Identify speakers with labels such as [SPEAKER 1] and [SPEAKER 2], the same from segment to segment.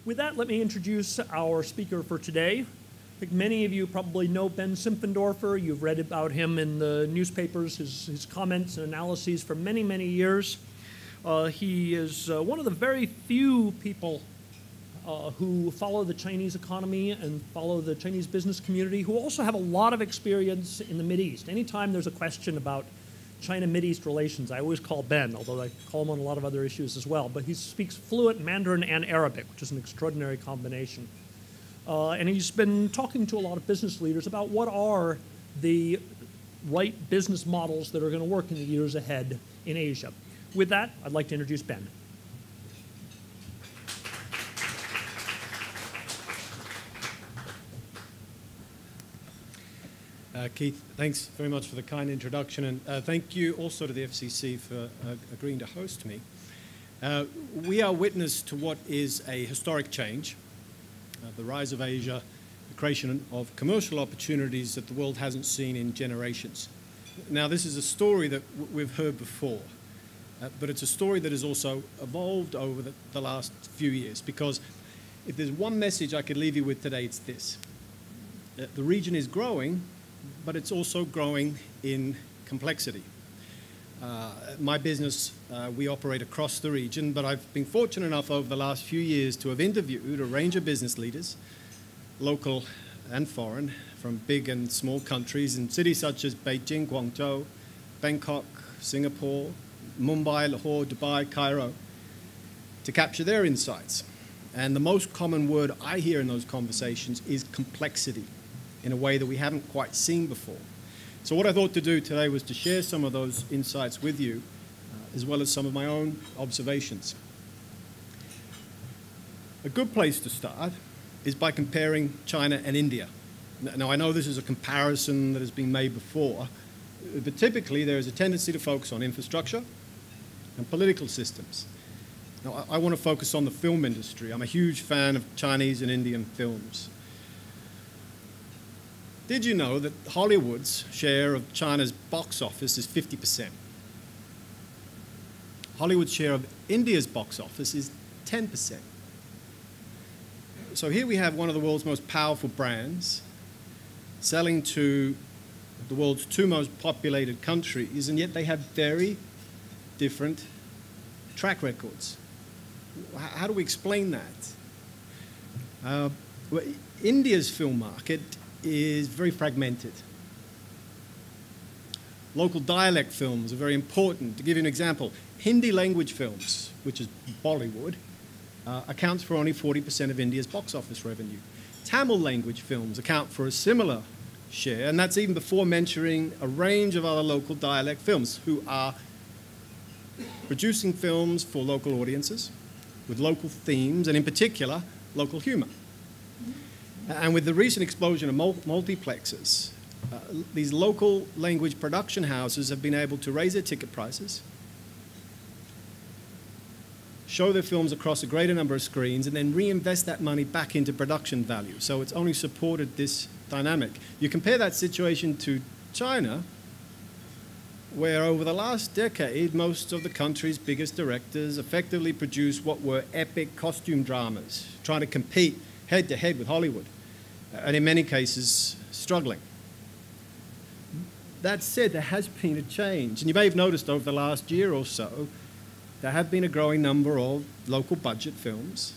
[SPEAKER 1] With that, let me introduce our speaker for today. I think many of you probably know Ben Simpfendorfer. You've read about him in the newspapers, his comments and analyses for many, many years. He is one of the very few people who follow the Chinese economy and follow the Chinese business community, who also have a lot of experience in the Mideast. Anytime there's a question about China-Mideast relations, I always call Ben, although I call him on a lot of other issues as well. But he speaks fluent Mandarin and Arabic, which is an extraordinary combination. And he's been talking to a lot of business leaders about what are the right business models that are going to work in the years ahead in Asia. With that, I'd like to introduce Ben.
[SPEAKER 2] Keith, thanks very much for the kind introduction, and thank you also to the FCC for agreeing to host me. We are witness to what is a historic change, the rise of Asia, the creation of commercial opportunities that the world hasn't seen in generations. Now, this is a story that we've heard before, but it's a story that has also evolved over the last few years, because if there's one message I could leave you with today, it's this. The region is growing, but it's also growing in complexity. My business, we operate across the region, but I've been fortunate enough over the last few years to have interviewed a range of business leaders, local and foreign, from big and small countries in cities such as Beijing, Guangzhou, Bangkok, Singapore, Mumbai, Lahore, Dubai, Cairo, to capture their insights. And the most common word I hear in those conversations is complexity, in a way that we haven't quite seen before. So what I thought to do today was to share some of those insights with you, as well as some of my own observations. A good place to start is by comparing China and India. Now, I know this is a comparison that has been made before, but typically there is a tendency to focus on infrastructure and political systems. Now, I want to focus on the film industry. I'm a huge fan of Chinese and Indian films. Did you know that Hollywood's share of China's box office is 50%? Hollywood's share of India's box office is 10%. So here we have one of the world's most powerful brands selling to the world's two most populated countries, and yet they have very different track records. How do we explain that? Well, India's film market is very fragmented. Local dialect films are very important. To give you an example, Hindi language films, which is Bollywood, accounts for only 40% of India's box office revenue. Tamil language films account for a similar share, and that's even before mentioning a range of other local dialect films who are producing films for local audiences with local themes and, in particular, local humor. And with the recent explosion of multiplexes, these local language production houses have been able to raise their ticket prices, show their films across a greater number of screens, and then reinvest that money back into production value. So it's only supported this dynamic. You compare that situation to China, where over the last decade, most of the country's biggest directors effectively produced what were epic costume dramas, trying to compete head-to-head with Hollywood, and in many cases, struggling. That said, there has been a change, and you may have noticed over the last year or so, there have been a growing number of local budget films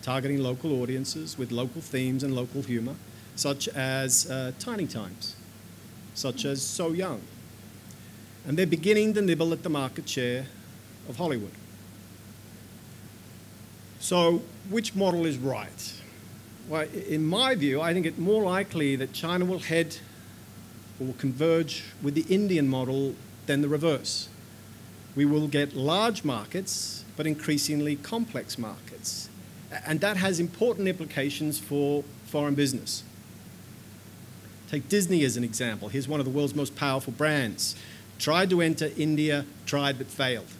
[SPEAKER 2] targeting local audiences with local themes and local humor, such as Tiny Times, such as So Young. And they're beginning to nibble at the market share of Hollywood. So which model is right? Well, in my view, I think it's more likely that China will head or will converge with the Indian model than the reverse. We will get large markets, but increasingly complex markets. And that has important implications for foreign business. Take Disney as an example. Here's one of the world's most powerful brands. Tried to enter India, tried but failed.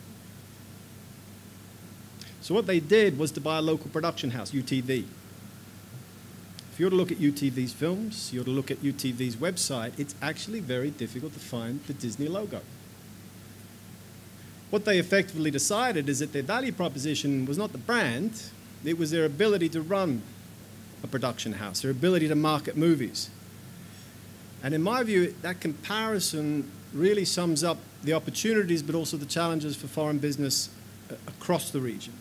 [SPEAKER 2] So what they did was to buy a local production house, UTV. If you were to look at UTV's films, you were to look at UTV's website, it's actually very difficult to find the Disney logo. What they effectively decided is that their value proposition was not the brand, It was their ability to run a production house, their ability to market movies. And in my view, that comparison really sums up the opportunities but also the challenges for foreign business across the region.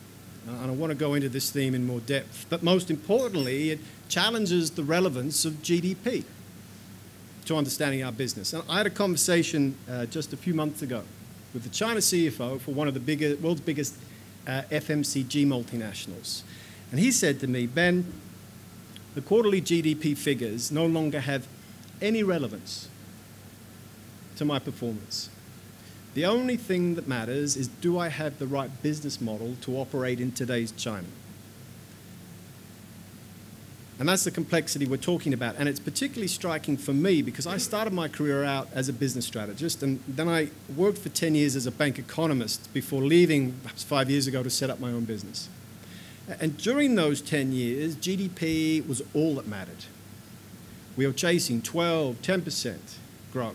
[SPEAKER 2] And I want to go into this theme in more depth. But most importantly, it challenges the relevance of GDP to understanding our business. And I had a conversation just a few months ago with the China CFO for one of the world's biggest FMCG multinationals. And he said to me, Ben, the quarterly GDP figures no longer have any relevance to my performance. The only thing that matters is, do I have the right business model to operate in today's China? And that's the complexity we're talking about. And it's particularly striking for me because I started my career out as a business strategist, and then I worked for 10 years as a bank economist before leaving perhaps 5 years ago to set up my own business. And during those 10 years, GDP was all that mattered. We were chasing 12, 10% growth.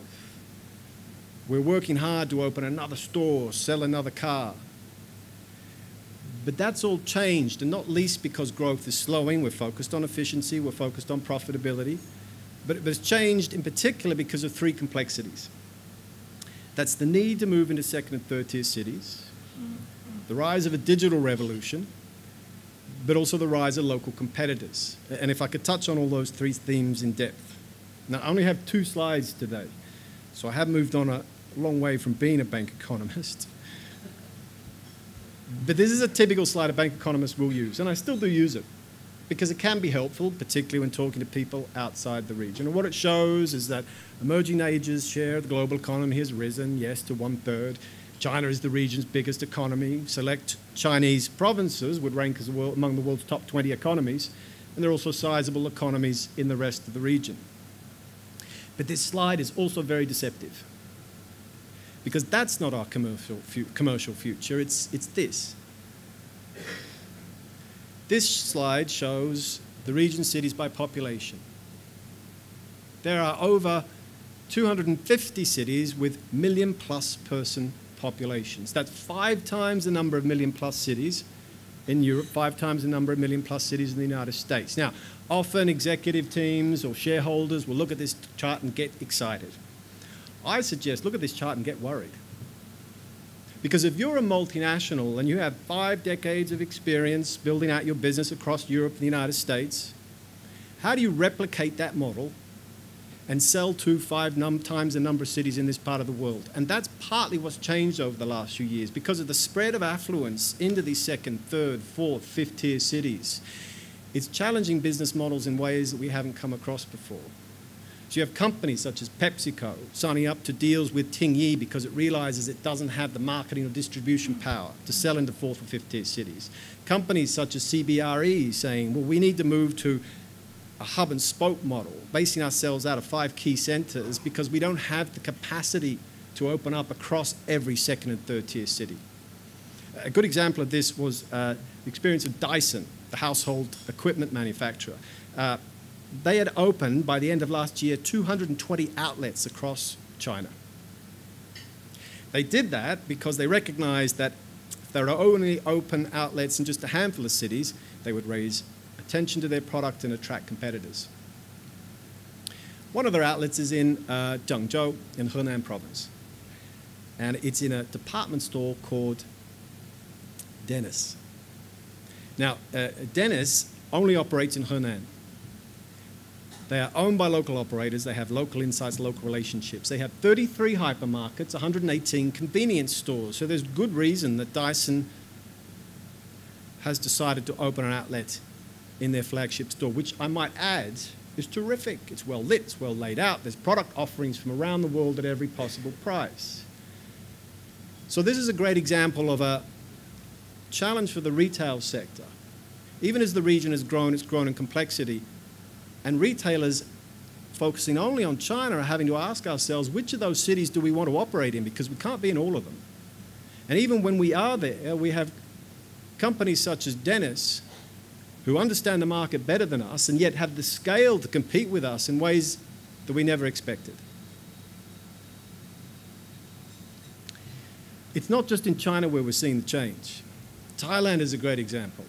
[SPEAKER 2] We're working hard to open another store, sell another car. But that's all changed, and not least because growth is slowing. We're focused on efficiency, we're focused on profitability. But it's changed in particular because of three complexities. That's the need to move into second and third tier cities, the rise of a digital revolution, but also the rise of local competitors. And if I could touch on all those three themes in depth. Now, I only have 2 slides today, so I have moved on a long way from being a bank economist. But this is a typical slide a bank economist will use, and I still do use it because it can be helpful, particularly when talking to people outside the region. And what it shows is that emerging Asia's share of the global economy has risen, yes, to 1/3. China is the region's biggest economy. Select Chinese provinces would rank as among the world's top 20 economies, and there are also sizable economies in the rest of the region. But this slide is also very deceptive, because that's not our commercial future, it's this. This slide shows the region cities by population. There are over 250 cities with million-plus person populations. That's 5 times the number of million-plus cities in Europe, 5 times the number of million-plus cities in the United States. Now, often executive teams or shareholders will look at this chart and get excited. I suggest look at this chart and get worried. Because if you're a multinational and you have 5 decades of experience building out your business across Europe and the United States, how do you replicate that model and sell to 5 times the number of cities in this part of the world? And that's partly what's changed over the last few years because of the spread of affluence into these second, third, fourth, fifth tier cities. It's challenging business models in ways that we haven't come across before. So you have companies such as PepsiCo signing up to deals with Tingyi because it realizes it doesn't have the marketing or distribution power to sell into 4th or 5th tier cities. Companies such as CBRE saying, well, we need to move to a hub and spoke model, basing ourselves out of 5 key centers because we don't have the capacity to open up across every 2nd and 3rd tier city. A good example of this was the experience of Dyson, the household equipment manufacturer. They had opened, by the end of last year, 220 outlets across China. They did that because they recognized that if there are only open outlets in just a handful of cities, they would raise attention to their product and attract competitors. One of their outlets is in Zhengzhou in Henan province. And it's in a department store called Dennis. Now, Dennis only operates in Henan. They are owned by local operators. They have local insights, local relationships. They have 33 hypermarkets, 118 convenience stores. So there's good reason that Dyson has decided to open an outlet in their flagship store, which I might add is terrific. It's well lit, it's well laid out. There's product offerings from around the world at every possible price. So this is a great example of a challenge for the retail sector. Even as the region has grown, it's grown in complexity. And retailers focusing only on China are having to ask ourselves, which of those cities do we want to operate in? Because we can't be in all of them. And even when we are there, we have companies such as Dennis who understand the market better than us and yet have the scale to compete with us in ways that we never expected. It's not just in China where we're seeing the change. Thailand is a great example.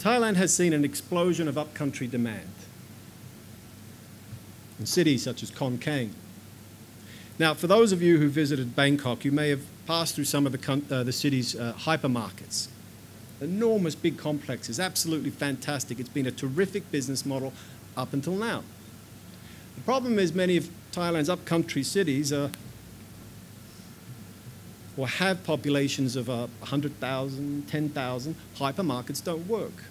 [SPEAKER 2] Thailand has seen an explosion of upcountry demand in cities such as Khon Kaen. Now, for those of you who visited Bangkok, you may have passed through some of the city's hypermarkets. Enormous big complexes, absolutely fantastic. It's been a terrific business model up until now. The problem is many of Thailand's upcountry cities or have populations of 100,000, 10,000. Hypermarkets don't work.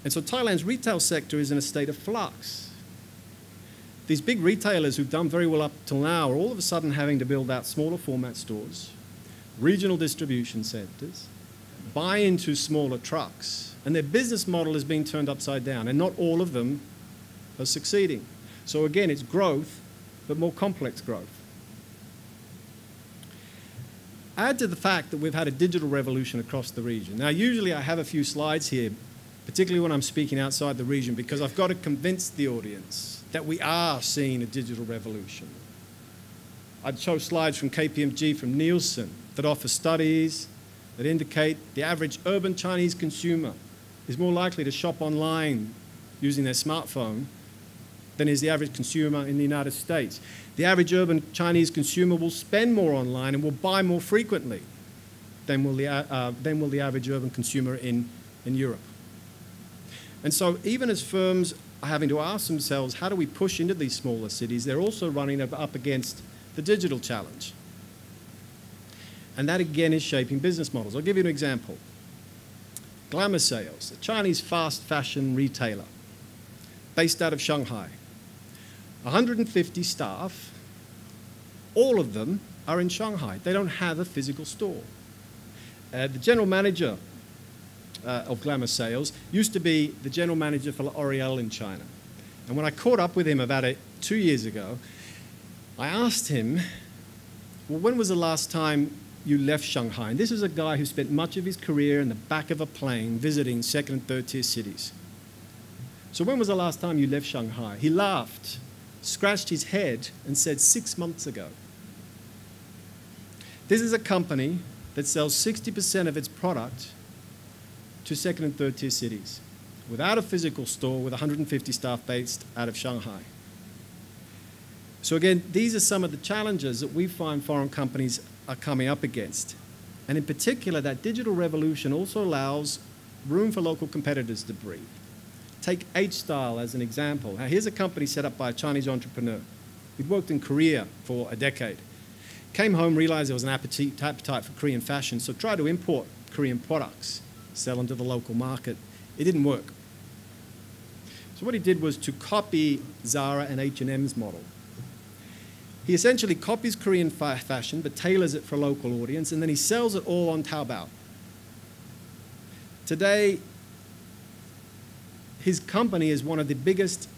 [SPEAKER 2] And so Thailand's retail sector is in a state of flux. These big retailers who've done very well up till now are all of a sudden having to build out smaller format stores, regional distribution centers, buy into smaller trucks, and their business model is being turned upside down, and not all of them are succeeding. So again, it's growth, but more complex growth. Add to the fact that we've had a digital revolution across the region. Now, usually I have a few slides here, particularly when I'm speaking outside the region, because I've got to convince the audience that we are seeing a digital revolution. I'd show slides from KPMG, from Nielsen, that offer studies that indicate the average urban Chinese consumer is more likely to shop online using their smartphone than is the average consumer in the United States. The average urban Chinese consumer will spend more online and will buy more frequently than will the average urban consumer in Europe. And so even as firms are having to ask themselves, how do we push into these smaller cities, they're also running up against the digital challenge. And that again is shaping business models. I'll give you an example. Glamour Sales, a Chinese fast fashion retailer based out of Shanghai. 150 staff, all of them are in Shanghai. They don't have a physical store. The general manager of Glamour Sales used to be the general manager for L'Oreal in China. And when I caught up with him about 2 years ago, I asked him, well, when was the last time you left Shanghai? And this is a guy who spent much of his career in the back of a plane visiting second and third tier cities. So when was the last time you left Shanghai? He laughed, scratched his head, and said 6 months ago. This is a company that sells 60% of its product to second and third tier cities, without a physical store, with 150 staff based out of Shanghai. So again, these are some of the challenges that we find foreign companies are coming up against. And in particular, that digital revolution also allows room for local competitors to breathe. Take H-Style as an example. Now, here's a company set up by a Chinese entrepreneur. He'd worked in Korea for a decade. Came home, realized there was an appetite for Korean fashion, so tried to import Korean products, sell them to the local market. It didn't work. So what he did was to copy Zara and H&M's model. He essentially copies Korean fashion, but tailors it for a local audience, and then he sells it all on Taobao. Today, his company is one of the biggest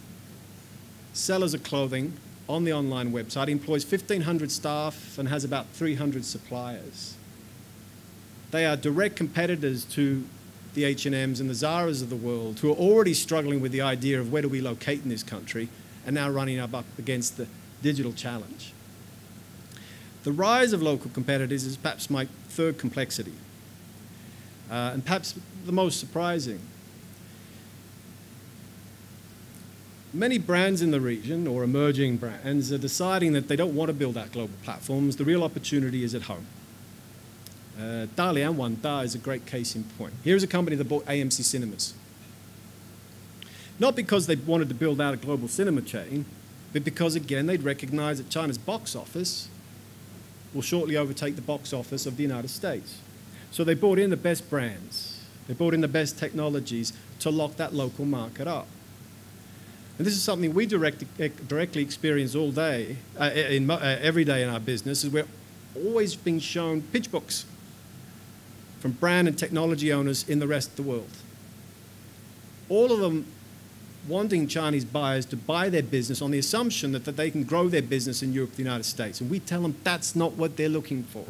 [SPEAKER 2] sellers of clothing on the online website. He employs 1,500 staff and has about 300 suppliers. They are direct competitors to the H&Ms and the Zaras of the world, who are already struggling with the idea of where do we locate in this country, and now running up against the digital challenge. The rise of local competitors is perhaps my third complexity, and perhaps the most surprising. Many brands in the region, or emerging brands, are deciding that they don't want to build out global platforms. The real opportunity is at home. Dalian Wanda is a great case in point. Here's a company that bought AMC Cinemas. Not because they wanted to build out a global cinema chain, but because, again, they'd recognize that China's box office will shortly overtake the box office of the United States. So they brought in the best brands. They brought in the best technologies to lock that local market up. And this is something we directly experience all day, every day in our business, is we're always being shown pitch books from brand and technology owners in the rest of the world. All of them wanting Chinese buyers to buy their business on the assumption that they can grow their business in Europe, the United States. And we tell them that's not what they're looking for.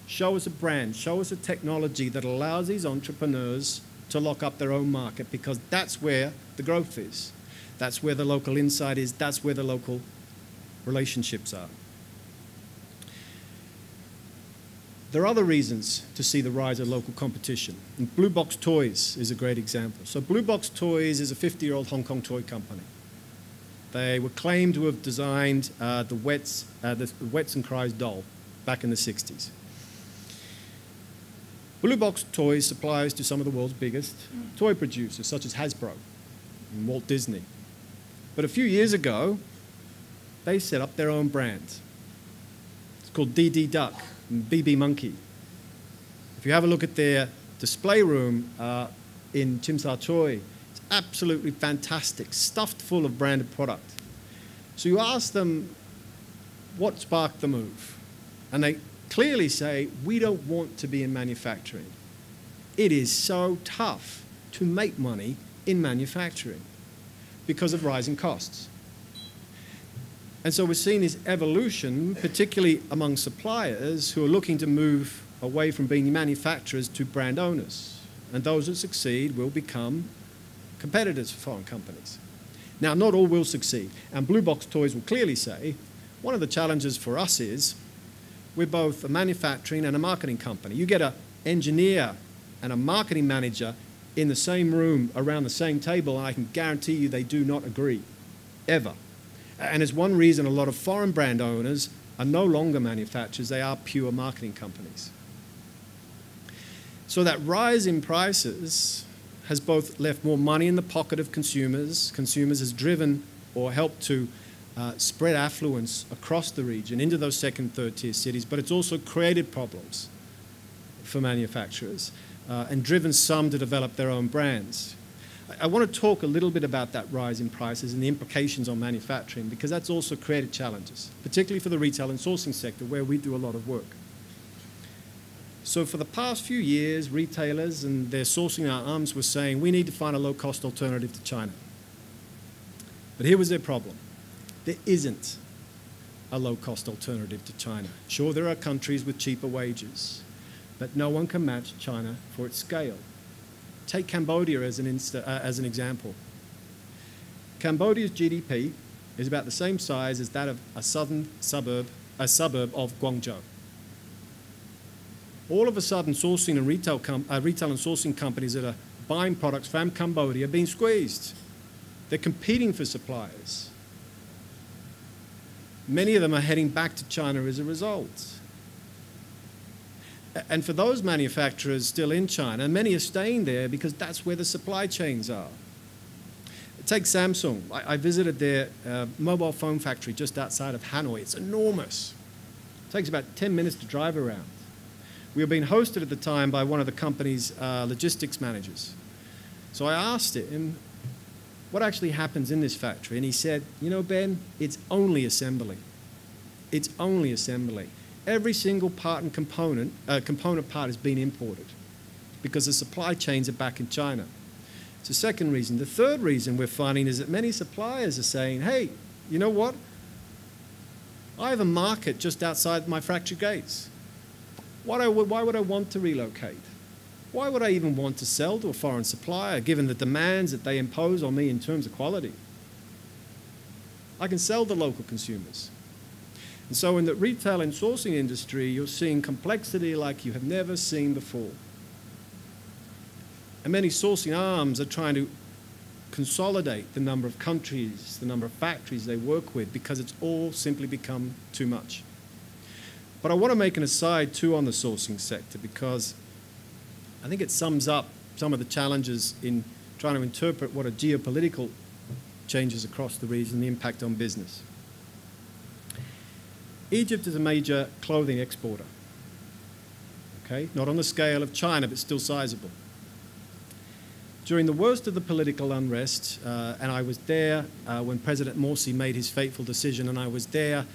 [SPEAKER 2] Show us a brand, show us a technology that allows these entrepreneurs to lock up their own market, because that's where the growth is. That's where the local insight is. That's where the local relationships are. There are other reasons to see the rise of local competition. And Blue Box Toys is a great example. So Blue Box Toys is a 50-year-old Hong Kong toy company. They were claimed to have designed the Wets and Cries doll back in the 60s. Blue Box Toys supplies to some of the world's biggest toy producers, such as Hasbro and Walt Disney. But a few years ago, they set up their own brand. It's called DD Duck and BB Monkey. If you have a look at their display room in Tsim Sha Tsui, it's absolutely fantastic, stuffed full of branded product. So you ask them what sparked the move, and they clearly say, we don't want to be in manufacturing. It is so tough to make money in manufacturing because of rising costs. And so we're seeing this evolution, particularly among suppliers who are looking to move away from being manufacturers to brand owners. And those that succeed will become competitors for foreign companies. Now, not all will succeed. And Blue Box Toys will clearly say, one of the challenges for us is we're both a manufacturing and a marketing company. You get an engineer and a marketing manager in the same room around the same table, and I can guarantee you they do not agree, ever. And it's one reason a lot of foreign brand owners are no longer manufacturers, they are pure marketing companies. So that rise in prices has both left more money in the pocket of consumers has driven or helped to spread affluence across the region into those second, third tier cities, but it's also created problems for manufacturers and driven some to develop their own brands. I want to talk a little bit about that rise in prices and the implications on manufacturing, because that's also created challenges, particularly for the retail and sourcing sector, where we do a lot of work. So for the past few years, retailers and their sourcing arms were saying, we need to find a low-cost alternative to China. But here was their problem. There isn't a low-cost alternative to China. Sure, there are countries with cheaper wages, but no one can match China for its scale. Take Cambodia as an example. Cambodia's GDP is about the same size as that of a suburb of Guangzhou. All of a sudden, sourcing and retail and sourcing companies that are buying products from Cambodia are being squeezed. They're competing for suppliers. Many of them are heading back to China as a result. And for those manufacturers still in China, many are staying there because that's where the supply chains are. Take Samsung. I visited their mobile phone factory just outside of Hanoi. It's enormous. It takes about 10 minutes to drive around. We were being hosted at the time by one of the company's logistics managers. So I asked him, what actually happens in this factory? And he said, you know, Ben, it's only assembly. It's only assembly. Every single part and component part is being imported because the supply chains are back in China. It's the second reason. The third reason we're finding is that many suppliers are saying, hey, you know what? I have a market just outside my factory gates. Why would I want to relocate? Why would I even want to sell to a foreign supplier given the demands that they impose on me in terms of quality? I can sell to local consumers. And so in the retail and sourcing industry, you're seeing complexity like you have never seen before. And many sourcing arms are trying to consolidate the number of countries, the number of factories they work with, because it's all simply become too much. But I want to make an aside too on the sourcing sector, because I think it sums up some of the challenges in trying to interpret what are geopolitical changes across the region, the impact on business. Egypt is a major clothing exporter, okay? Not on the scale of China, but still sizable. During the worst of the political unrest, and I was there when President Morsi made his fateful decision, and I was there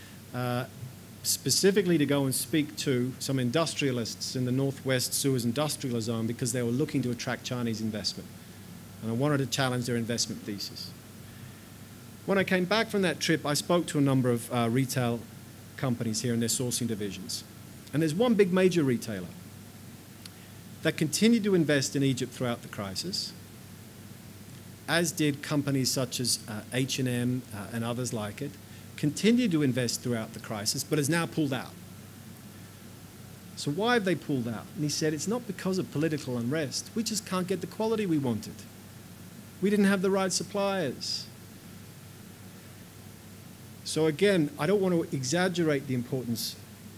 [SPEAKER 2] specifically to go and speak to some industrialists in the Northwest Suez Industrial Zone because they were looking to attract Chinese investment. And I wanted to challenge their investment thesis. When I came back from that trip, I spoke to a number of retail companies here in their sourcing divisions. And there's one big major retailer that continued to invest in Egypt throughout the crisis, as did companies such as H&M and others like it, continued to invest throughout the crisis, but has now pulled out. So why have they pulled out? And he said, it's not because of political unrest. We just can't get the quality we wanted. We didn't have the right suppliers. So again, I don't want to exaggerate the importance.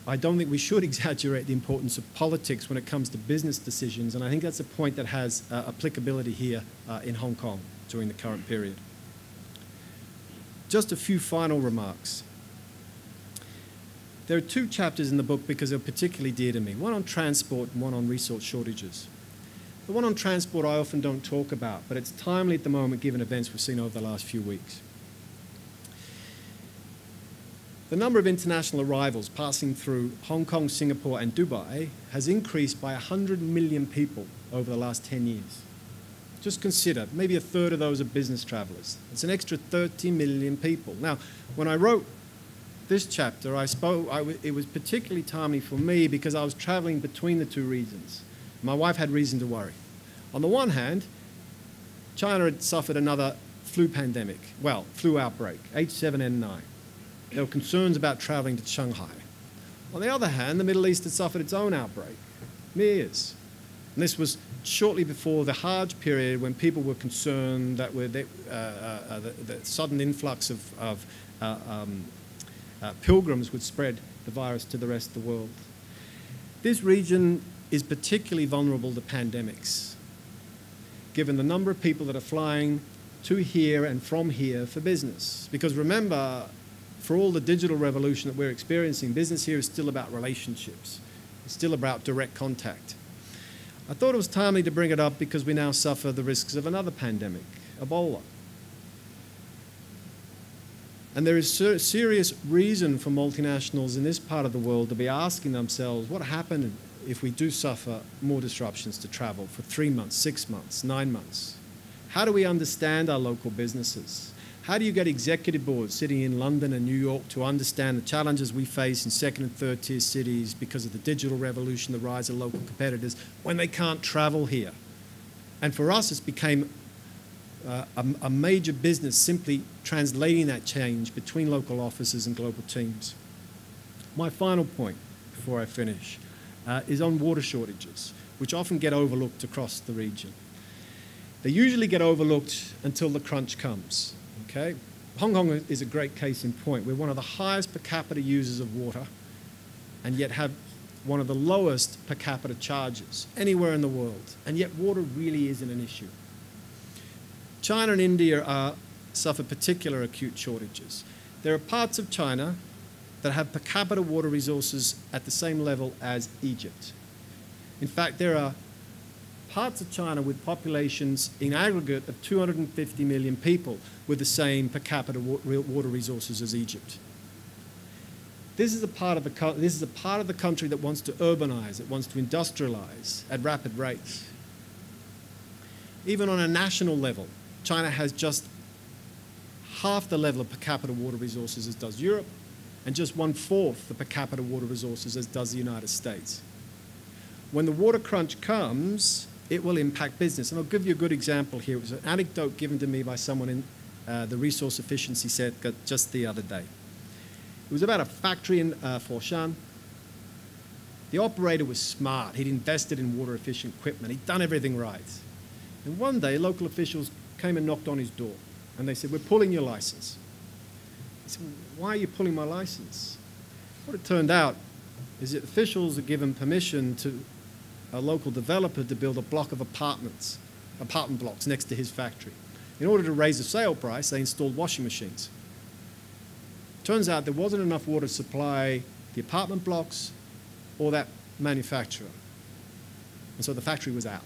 [SPEAKER 2] I don't think we should exaggerate the importance of politics when it comes to business decisions, and I think that's a point that has applicability here in Hong Kong during the current period. Just a few final remarks. There are two chapters in the book because they're particularly dear to me, one on transport and one on resource shortages. The one on transport I often don't talk about, but it's timely at the moment given events we've seen over the last few weeks. The number of international arrivals passing through Hong Kong, Singapore and Dubai has increased by 100 million people over the last 10 years. Just consider, maybe a third of those are business travelers. It's an extra 30 million people. Now, when I wrote this chapter, it was particularly timely for me because I was traveling between the two regions. My wife had reason to worry. On the one hand, China had suffered another flu pandemic, well, flu outbreak, H7N9. There were concerns about traveling to Shanghai. On the other hand, the Middle East had suffered its own outbreak, MERS. And this was shortly before the Hajj period when people were concerned that the sudden influx of pilgrims would spread the virus to the rest of the world. This region is particularly vulnerable to pandemics, given the number of people that are flying to here and from here for business. Because remember, for all the digital revolution that we're experiencing, business here is still about relationships. It's still about direct contact. I thought it was timely to bring it up because we now suffer the risks of another pandemic, Ebola. And there is serious reason for multinationals in this part of the world to be asking themselves, what happened if we do suffer more disruptions to travel for 3 months, 6 months, 9 months? How do we understand our local businesses? How do you get executive boards sitting in London and New York to understand the challenges we face in second and third tier cities because of the digital revolution, the rise of local competitors, when they can't travel here? And for us, it's became a major business simply translating that change between local offices and global teams. My final point before I finish is on water shortages, which often get overlooked across the region. They usually get overlooked until the crunch comes. Okay? Hong Kong is a great case in point. We're one of the highest per capita users of water and yet have one of the lowest per capita charges anywhere in the world. And yet water really isn't an issue. China and India suffer particular acute shortages. There are parts of China that have per capita water resources at the same level as Egypt. In fact, there are parts of China with populations in aggregate of 250 million people with the same per capita water resources as Egypt. This is a part of the country that wants to urbanize, it wants to industrialize at rapid rates. Even on a national level, China has just half the level of per capita water resources as does Europe, and just 1/4 the per capita water resources as does the United States. When the water crunch comes, it will impact business. And I'll give you a good example here. It was an anecdote given to me by someone in the resource efficiency sector just the other day. It was about a factory in Foshan. The operator was smart. He'd invested in water efficient equipment. He'd done everything right. And one day, local officials came and knocked on his door. And they said, "We're pulling your license." He said, "Why are you pulling my license?" What it turned out is that officials had given permission to a local developer to build a block of apartment blocks next to his factory. In order to raise the sale price, they installed washing machines. Turns out there wasn't enough water to supply the apartment blocks or that manufacturer. And so the factory was out.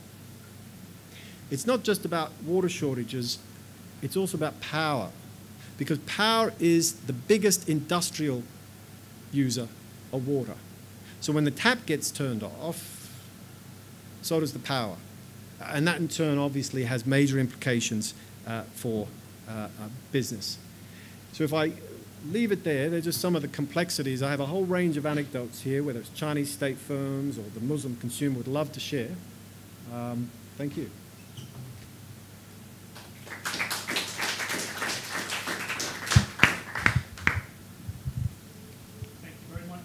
[SPEAKER 2] It's not just about water shortages, it's also about power. Because power is the biggest industrial user of water. So when the tap gets turned off, so does the power. And that in turn obviously has major implications for business. So if I leave it there, they're just some of the complexities. I have a whole range of anecdotes here, whether it's Chinese state firms or the Muslim consumer would love to share. Thank you.
[SPEAKER 1] Thank you very much.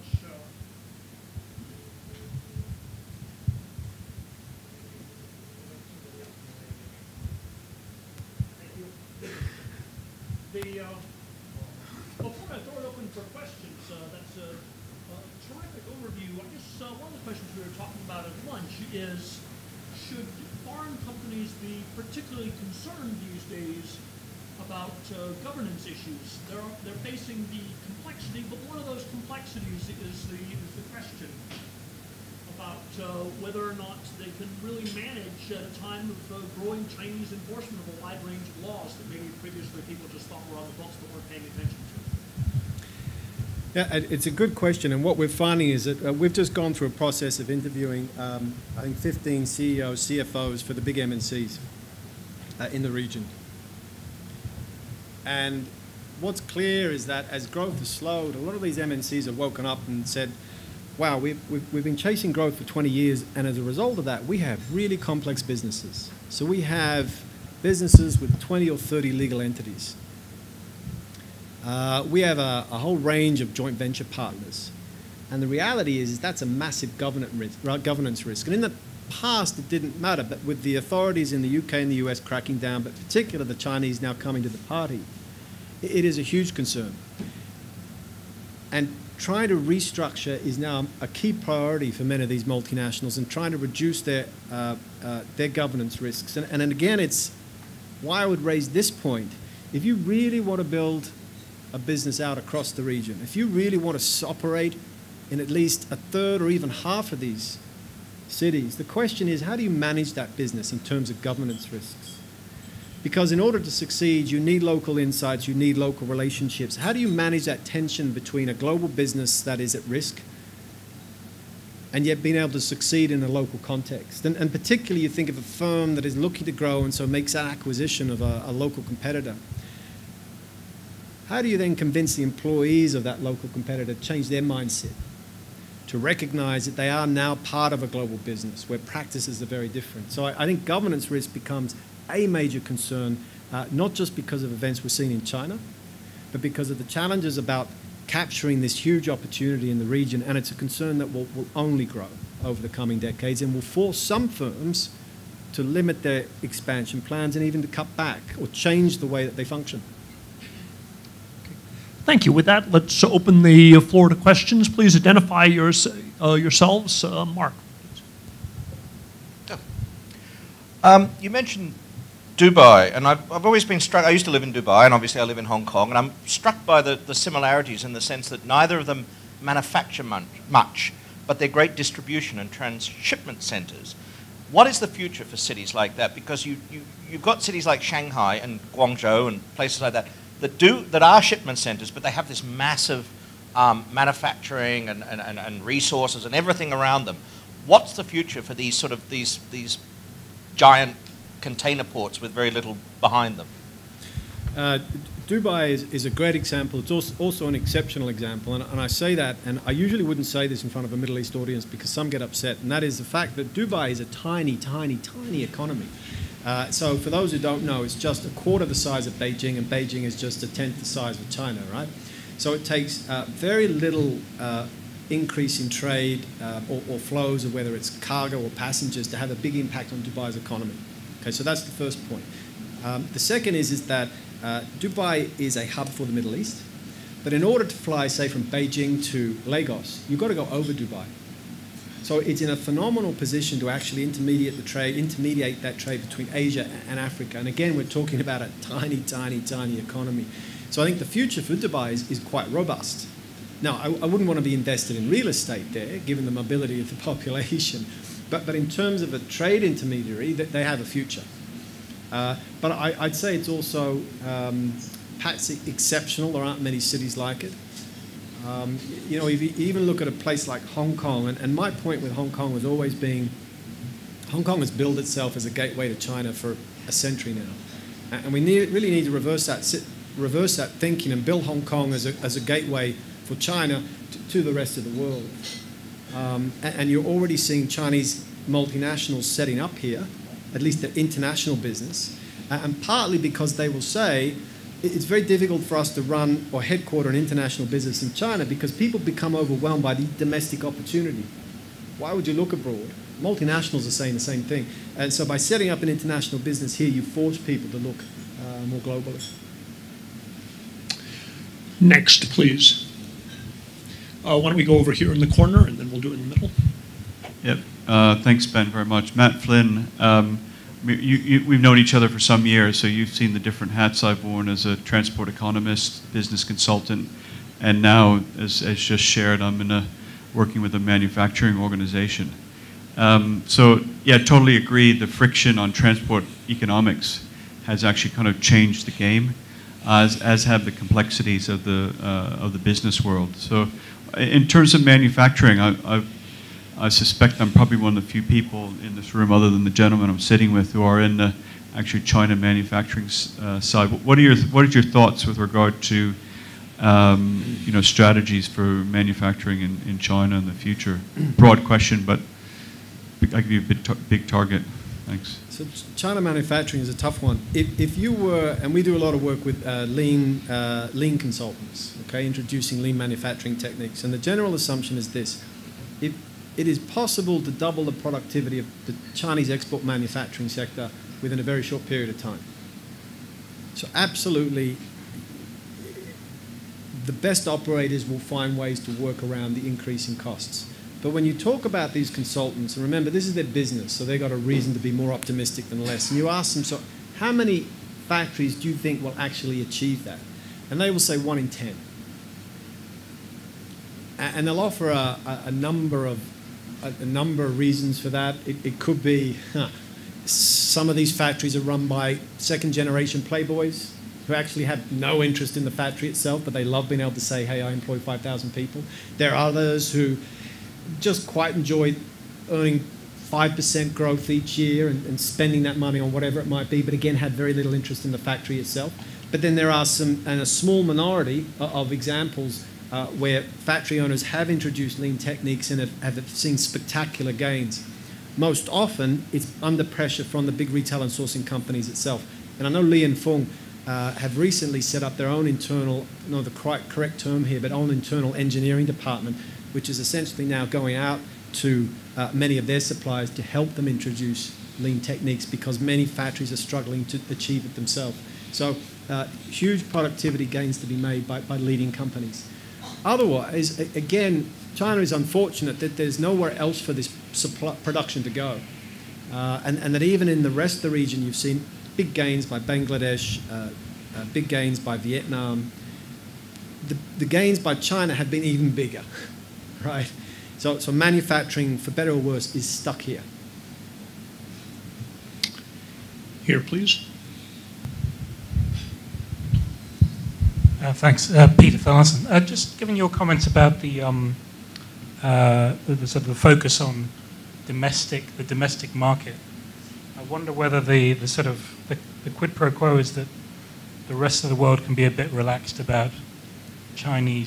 [SPEAKER 1] before I throw it open for questions, that's a terrific overview. I guess one of the questions we were talking about at lunch is, should foreign companies be particularly concerned these days about governance issues? They're facing the complexity, but one of those complexities is the question about whether or not they can really manage at a time of growing Chinese enforcement of a wide range of laws that maybe previously people just thought were on the books but weren't paying attention to.
[SPEAKER 2] Yeah, it's a good question, and what we're finding is that we've just gone through a process of interviewing, I think, 15 CEOs, CFOs for the big MNCs in the region. And what's clear is that as growth has slowed, a lot of these MNCs have woken up and said, wow, we've been chasing growth for 20 years, and as a result of that, we have really complex businesses. So we have businesses with 20 or 30 legal entities. We have a whole range of joint venture partners. And the reality is that's a massive governance risk. And in the past, it didn't matter, but with the authorities in the UK and the US cracking down, but particularly the Chinese now coming to the party, it is a huge concern. And trying to restructure is now a key priority for many of these multinationals, and trying to reduce their governance risks. And again, it's why I would raise this point. If you really want to build a business out across the region, if you really want to operate in at least a third or even half of these cities, the question is, how do you manage that business in terms of governance risks? Because in order to succeed, you need local insights, you need local relationships. How do you manage that tension between a global business that is at risk and yet being able to succeed in a local context? And particularly, you think of a firm that is looking to grow and so makes that acquisition of a local competitor. How do you then convince the employees of that local competitor to change their mindset, to recognize that they are now part of a global business where practices are very different? So I think governance risk becomes a major concern, not just because of events we're seeing in China, but because of the challenges about capturing this huge opportunity in the region. And it's a concern that will only grow over the coming decades and will force some firms to limit their expansion plans and even to cut back or change the way that they function.
[SPEAKER 1] Thank you. With that, let's open the floor to questions. Please identify yourselves. Mark.
[SPEAKER 3] You mentioned Dubai, and I've always been struck. I used to live in Dubai, and obviously I live in Hong Kong, and I'm struck by the similarities in the sense that neither of them manufacture much, but they're great distribution and transshipment centers. What is the future for cities like that? Because you've got cities like Shanghai and Guangzhou and places like that that are shipment centers, but they have this massive manufacturing and resources and everything around them. What's the future for these sort of these giant container ports with very little behind them?
[SPEAKER 2] Dubai is a great example. It's also an exceptional example, and I say that, and I usually wouldn't say this in front of a Middle East audience because some get upset, and that is the fact that Dubai is a tiny, tiny, tiny economy. So for those who don't know, it's just a quarter the size of Beijing, and Beijing is just a tenth the size of China, right? So it takes very little increase in trade or flows, or whether it's cargo or passengers, to have a big impact on Dubai's economy. Okay, so that's the first point. The second is that Dubai is a hub for the Middle East, but in order to fly, say, from Beijing to Lagos, you've got to go over Dubai. So it's in a phenomenal position to actually intermediate that trade between Asia and Africa. And again, we're talking about a tiny, tiny, tiny economy. So I think the future for Dubai is quite robust. Now, I wouldn't want to be invested in real estate there, given the mobility of the population. But in terms of a trade intermediary, that they have a future. But I'd say it's also perhaps exceptional. There aren't many cities like it. You know, if you even look at a place like Hong Kong, and my point with Hong Kong has always been, Hong Kong has built itself as a gateway to China for a century now. And we really need to reverse that thinking and build Hong Kong as a gateway for China to the rest of the world. And you're already seeing Chinese multinationals setting up here, at least the international business, and partly because they will say, it's very difficult for us to run or headquarter an international business in China because people become overwhelmed by the domestic opportunity. Why would you look abroad? Multinationals are saying the same thing. And so by setting up an international business here, you force people to look more globally.
[SPEAKER 1] Next, please. Why don't we go over here in the corner, and then we'll do it in the middle.
[SPEAKER 4] Yep. Thanks, Ben, very much. Matt Flynn, we've known each other for some years, so you've seen the different hats I've worn as a transport economist, business consultant, and now, as just shared, I'm working with a manufacturing organization. So, yeah, totally agree. The friction on transport economics has actually kind of changed the game, as have the complexities of the business world. So, in terms of manufacturing, I suspect I'm probably one of the few people in this room, other than the gentleman I'm sitting with, who are in the actually China manufacturing side. What are your thoughts with regard to strategies for manufacturing in China in the future? Broad question, but I give you a big target. Thanks.
[SPEAKER 2] So China manufacturing is a tough one. If you were, and we do a lot of work with lean consultants, okay, introducing lean manufacturing techniques, and the general assumption is this: if it is possible to double the productivity of the Chinese export manufacturing sector within a very short period of time. So absolutely, the best operators will find ways to work around the increase in costs. But when you talk about these consultants, and remember, this is their business, so they've got a reason to be more optimistic than less. And you ask them, so how many factories do you think will actually achieve that? And they will say 1 in 10. And they'll offer a number of reasons for that. It could be some of these factories are run by second-generation playboys who actually have no interest in the factory itself, but they love being able to say, hey, I employ 5,000 people. There are others who just quite enjoy earning 5% growth each year and spending that money on whatever it might be, but again, had very little interest in the factory itself. But then there are a small minority of examples where factory owners have introduced lean techniques and have seen spectacular gains. Most often, it's under pressure from the big retail and sourcing companies itself. And I know Li and Fung have recently set up their own internal, not the correct term here, but own internal engineering department, which is essentially now going out to many of their suppliers to help them introduce lean techniques, because many factories are struggling to achieve it themselves. So huge productivity gains to be made by leading companies. Otherwise, again, China is unfortunate that there's nowhere else for this production to go. And that even in the rest of the region, you've seen big gains by Bangladesh, big gains by Vietnam. The gains by China have been even bigger, right? So manufacturing, for better or worse, is stuck here.
[SPEAKER 1] Here, please.
[SPEAKER 5] Thanks, Peter Farnson. Just given your comments about the sort of the focus on the domestic market, I wonder whether the quid pro quo is that the rest of the world can be a bit relaxed about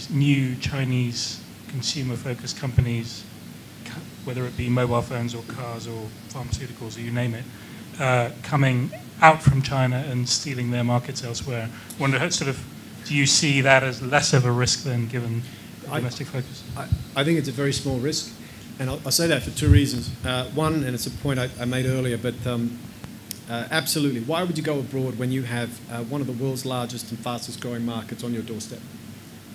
[SPEAKER 5] new Chinese consumer-focused companies, whether it be mobile phones or cars or pharmaceuticals or you name it, coming out from China and stealing their markets elsewhere. I wonder, do you see that as less of a risk than given the domestic focus?
[SPEAKER 2] I think it's a very small risk, and I'll say that for two reasons. One, and it's a point I made earlier, but absolutely, why would you go abroad when you have one of the world's largest and fastest growing markets on your doorstep?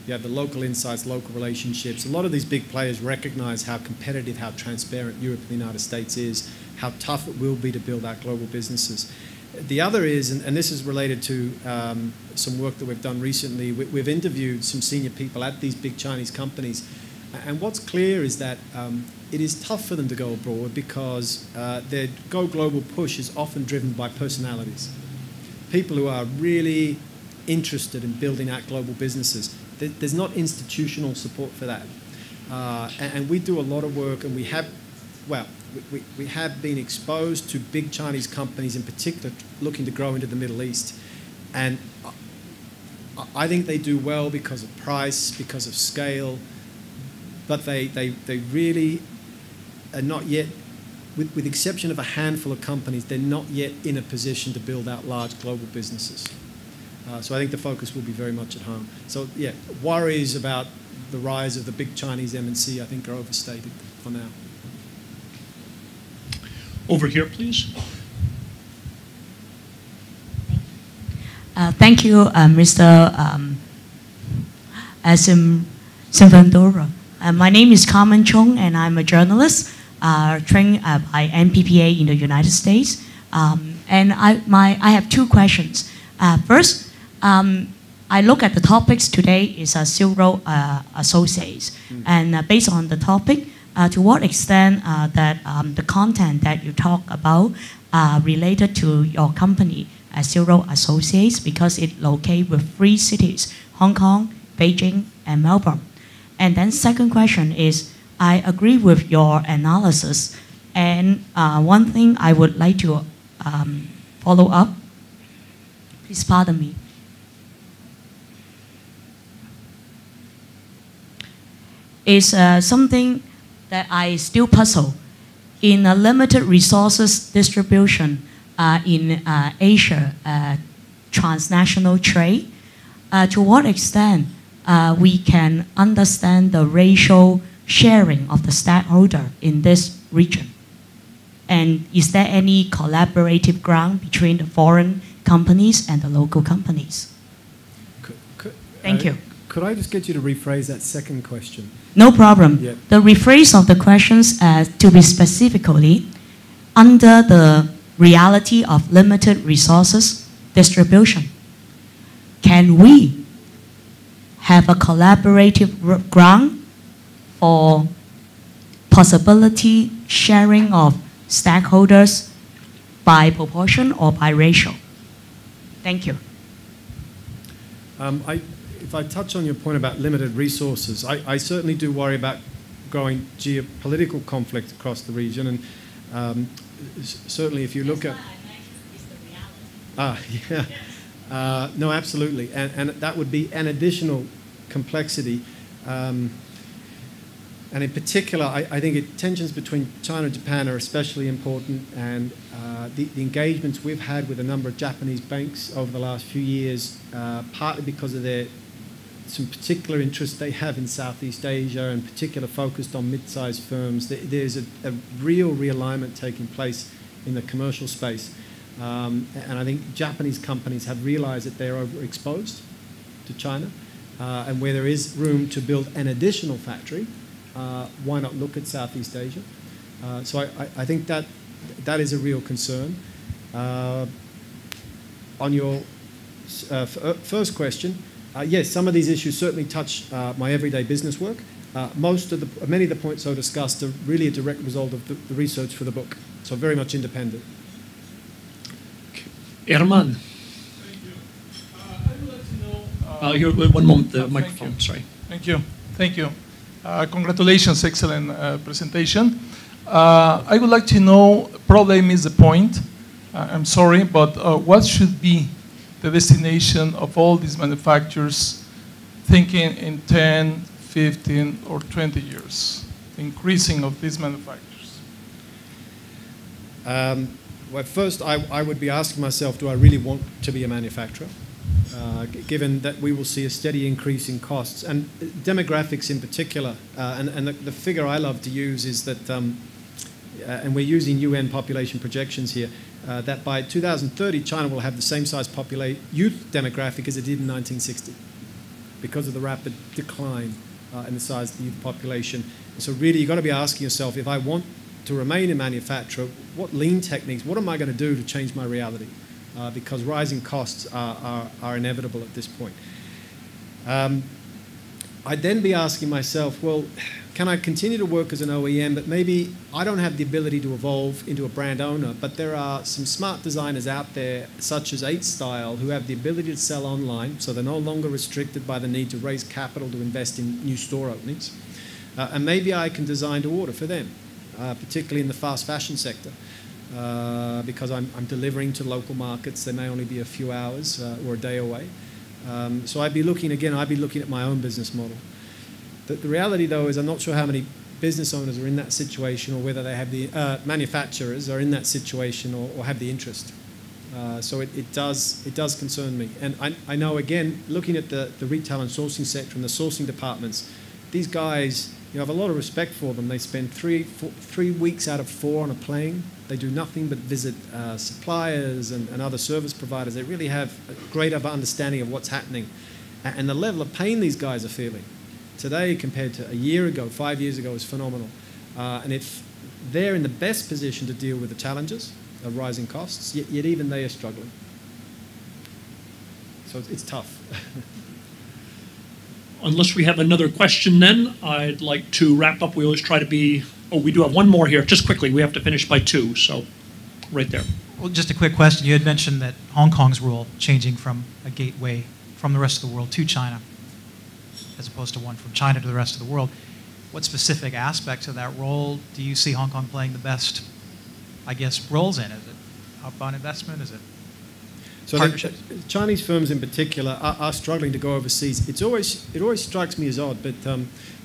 [SPEAKER 2] You have the local insights, local relationships. A lot of these big players recognize how competitive, how transparent Europe and the United States is, how tough it will be to build out global businesses. The other is, and this is related to some work that we've done recently, we've interviewed some senior people at these big Chinese companies, and what's clear is that it is tough for them to go abroad because their go global push is often driven by personalities. People who are really interested in building out global businesses. There's not institutional support for that. And we do a lot of work, and we have been exposed to big Chinese companies in particular looking to grow into the Middle East. And I think they do well because of price, because of scale, but they really are not yet, with the exception of a handful of companies, they're not yet in a position to build out large global businesses. So I think the focus will be very much at home. So yeah, worries about the rise of the big Chinese MNC I think are overstated for now.
[SPEAKER 1] Over here, please.
[SPEAKER 6] Thank you, Mr. Simpfendorfer. My name is Carmen Chung, and I'm a journalist trained by NPPA in the United States. And I have two questions. First, I look at the topics today is Silk Road Associates. And based on the topic, to what extent that the content that you talk about related to your company as Silk Road Associates, because it located with 3 cities, Hong Kong, Beijing, and Melbourne. And then second question is, I agree with your analysis. And one thing I would like to follow up, please pardon me, is something that I still puzzle. In a limited resources distribution in Asia, transnational trade, to what extent we can understand the racial sharing of the stakeholder in this region? And is there any collaborative ground between the foreign companies and the local companies? Thank you.
[SPEAKER 2] Could I just get you to rephrase that second question?
[SPEAKER 6] No problem.
[SPEAKER 2] Yeah.
[SPEAKER 6] The rephrase of the questions to be specifically, under the reality of limited resources distribution, can we have a collaborative ground for possibility sharing of stakeholders by proportion or by ratio? Thank you.
[SPEAKER 2] If I touch on your point about limited resources, I certainly do worry about growing geopolitical conflict across the region, and certainly if you look at... yeah. No, absolutely, and that would be an additional complexity. And in particular, I think tensions between China and Japan are especially important, and the engagements we've had with a number of Japanese banks over the last few years, partly because of some particular interest they have in Southeast Asia, and particular focused on mid-sized firms. There's a real realignment taking place in the commercial space. And I think Japanese companies have realized that they're overexposed to China, and where there is room to build an additional factory, why not look at Southeast Asia? So I think that is a real concern. On your first question, yes, some of these issues certainly touch my everyday business work. Many of the points I discussed are really a direct result of the research for the book, so very much independent.
[SPEAKER 1] Herman.
[SPEAKER 7] Thank you. I would like to know...
[SPEAKER 1] here, one moment, the microphone, sorry.
[SPEAKER 7] Thank you. Thank you. Congratulations, excellent presentation. I would like to know, probably I missed the point, I'm sorry, but what should be the destination of all these manufacturers thinking in 10, 15, or 20 years, the increasing of these manufacturers?
[SPEAKER 2] Well, first, I would be asking myself, do I really want to be a manufacturer? Given that we will see a steady increase in costs, and demographics in particular. And the figure I love to use is that, and we're using UN population projections here, that by 2030, China will have the same size youth demographic as it did in 1960, because of the rapid decline in the size of the youth population. So really, you've got to be asking yourself, if I want to remain a manufacturer, what lean techniques, what am I going to do to change my reality? Because rising costs are inevitable at this point. I'd then be asking myself, well, can I continue to work as an OEM, but maybe I don't have the ability to evolve into a brand owner, but there are some smart designers out there, such as 8 Style, who have the ability to sell online, so they're no longer restricted by the need to raise capital to invest in new store openings. And maybe I can design to order for them, particularly in the fast fashion sector. Because I'm delivering to local markets. They may only be a few hours or a day away. So I'd be looking at my own business model. The reality, though, is I'm not sure how many business owners are in that situation, or whether they have the manufacturers are in that situation or have the interest. So it does concern me. And I know, again, looking at the retail and sourcing sector and the sourcing departments, these guys, I have a lot of respect for them. They spend 3 weeks out of 4 on a plane. They do nothing but visit suppliers and other service providers. They really have a great understanding of what's happening. And the level of pain these guys are feeling today compared to a year ago, 5 years ago, is phenomenal. And if they're in the best position to deal with the challenges of rising costs, yet even they are struggling. So it's tough.
[SPEAKER 1] Unless we have another question then, I'd like to wrap up. We always try to be, oh, we do have one more here. Just quickly, we have to finish by 2, so right there.
[SPEAKER 8] Well, just a quick question. You had mentioned that Hong Kong's role changing from a gateway from the rest of the world to China, as opposed to one from China to the rest of the world. What specific aspects of that role do you see Hong Kong playing the best, I guess, roles in? Is it outbound investment? Is it partnerships?
[SPEAKER 2] Chinese firms in particular are struggling to go overseas. It always strikes me as odd, but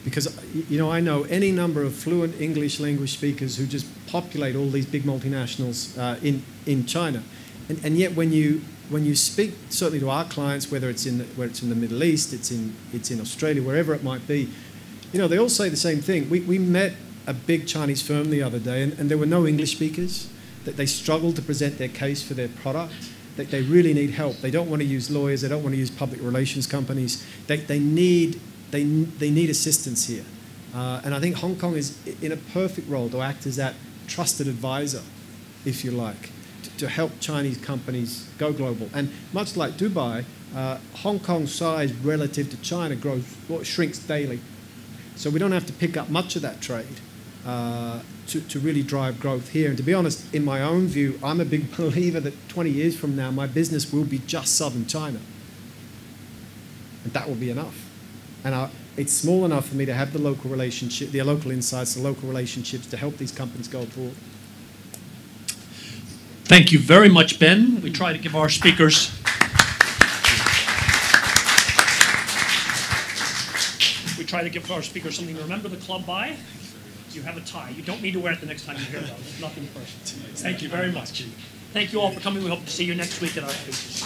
[SPEAKER 2] because I know any number of fluent English language speakers who just populate all these big multinationals in China, and yet when you speak certainly to our clients, whether it's in the Middle East, it's in Australia, wherever it might be, they all say the same thing. We met a big Chinese firm the other day, and there were no English speakers. That they struggle to present their case for their product. That they really need help. They don't want to use lawyers. They don't want to use public relations companies. They need assistance here. And I think Hong Kong is in a perfect role to act as that trusted advisor, if you like, to help Chinese companies go global. And much like Dubai, Hong Kong's size relative to China shrinks daily. So we don't have to pick up much of that trade to really drive growth here. And to be honest, in my own view, I'm a big believer that 20 years from now, my business will be just southern China. And that will be enough. And it's small enough for me to have the local relationship, the local insights, the local relationships to help these companies go forward.
[SPEAKER 1] Thank you very much, Ben. We try to give our speakers something to remember the club by. You have a tie. You don't need to wear it the next time you're here, though. It's nothing personal. Thank you very much. Thank you all for coming. We hope to see you next week at our speeches.